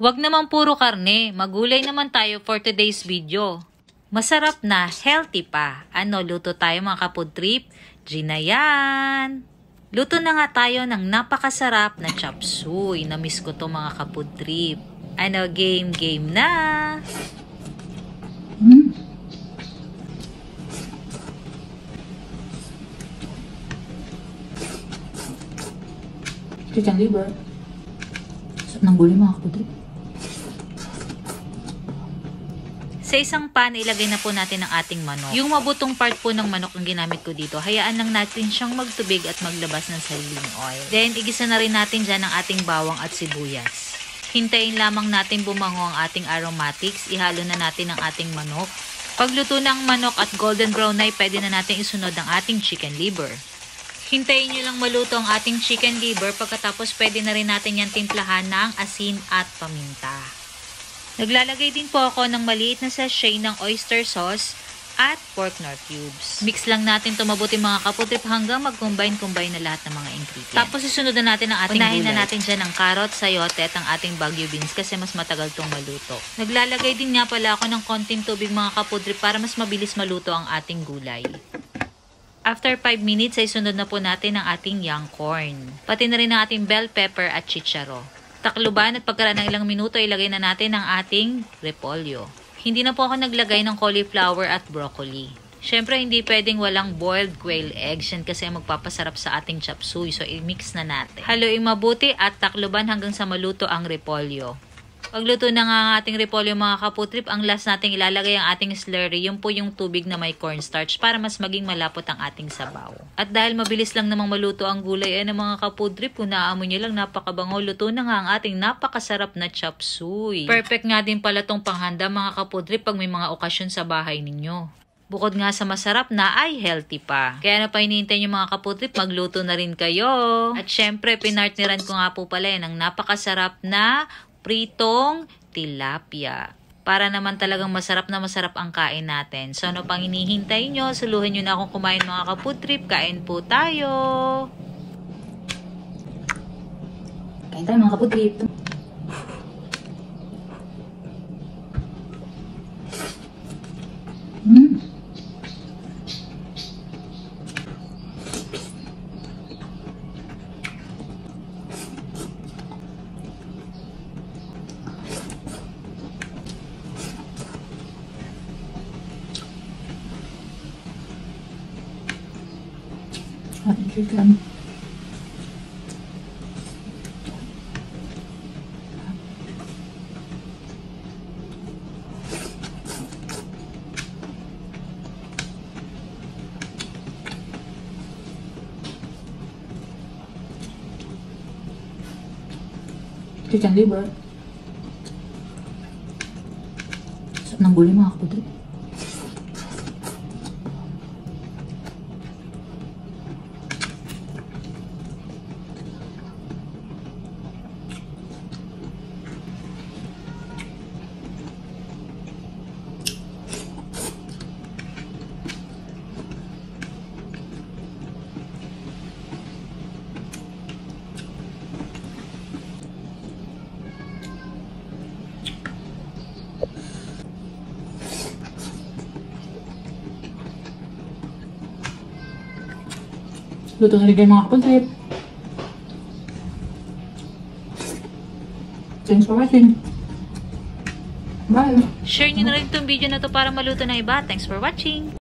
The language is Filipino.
Wag naman puro karne, magulay naman tayo for today's video. Masarap na, healthy pa. Ano, luto tayo mga kapod trip? Gina yan! Luto na nga tayo ng napakasarap na chop suey. Namiss ko to mga kapod trip. Ano, game na! Chicken liver. Sarap ng gulay mga kapatid. Sa isang pan, ilagay na po natin ang ating manok. Yung mabutong part po ng manok ang ginamit ko dito. Hayaan lang natin siyang magtubig at maglabas ng sariling oil. Then, igisa na rin natin dyan ang ating bawang at sibuyas. Hintayin lamang natin bumango ang ating aromatics. Ihalo na natin ang ating manok. Pagluto ng manok at golden brown na, pwede na natin isunod ang ating chicken liver. Hintayin nyo lang maluto ang ating chicken liver. Pagkatapos, pwede na rin natin yan timplahan ng asin at paminta. Naglalagay din po ako ng maliit na sachet ng oyster sauce at pork nor cubes. Mix lang natin ito mabuti mga kaputrip hanggang mag-combine na lahat ng mga ingredients. Tapos isunod na natin ang ating gulay. Unahin na natin dyan ang carrot, sayote at ang ating baguio beans kasi mas matagal itong maluto. Naglalagay din nga pala ako ng konting tubig mga kaputrip para mas mabilis maluto ang ating gulay. After 5 minutes ay sunod na po natin ang ating young corn. Pati na rin ang ating bell pepper at chicharo. Takluban at pagkaraan ng ilang minuto, ilagay na natin ang ating repolyo. Hindi na po ako naglagay ng cauliflower at broccoli. Syempre, hindi pwedeng walang boiled quail eggs yan kasi magpapasarap sa ating chop suey. So, i-mix na natin. Haluin mabuti at takluban hanggang sa maluto ang repolyo. Pagluto na nga ang ating repolyo mga kaputrip, ang last nating ilalagay ang ating slurry. Yun po yung tubig na may cornstarch para mas maging malapot ang ating sabaw. At dahil mabilis lang namang maluto ang gulay ng mga kaputrip, kung naamoy nyo lang napakabango, luto na nga ang ating napakasarap na chop suey. Perfect nga din pala tong panghanda mga kaputrip pag may mga okasyon sa bahay ninyo. Bukod nga sa masarap na ay healthy pa. Kaya na pa hinihintay nyo mga kaputrip, magluto na rin kayo. At syempre, pinartneran ko nga po pala ng napakasarap na pritong tilapia. Para naman talagang masarap na masarap ang kain natin. So, ano pang hinihintay nyo? Suluhin nyo na akong kumain mga kaputrip. Kain po tayo! Kain tayo mga kaputrip. Chicken. Chicken liver. Sarap ng gulay mga kaputrip. Luto na rin kayo mga kaputrip. Thanks for watching. Bye! Share nyo na rin itong video na to para maluto ng iba. Thanks for watching!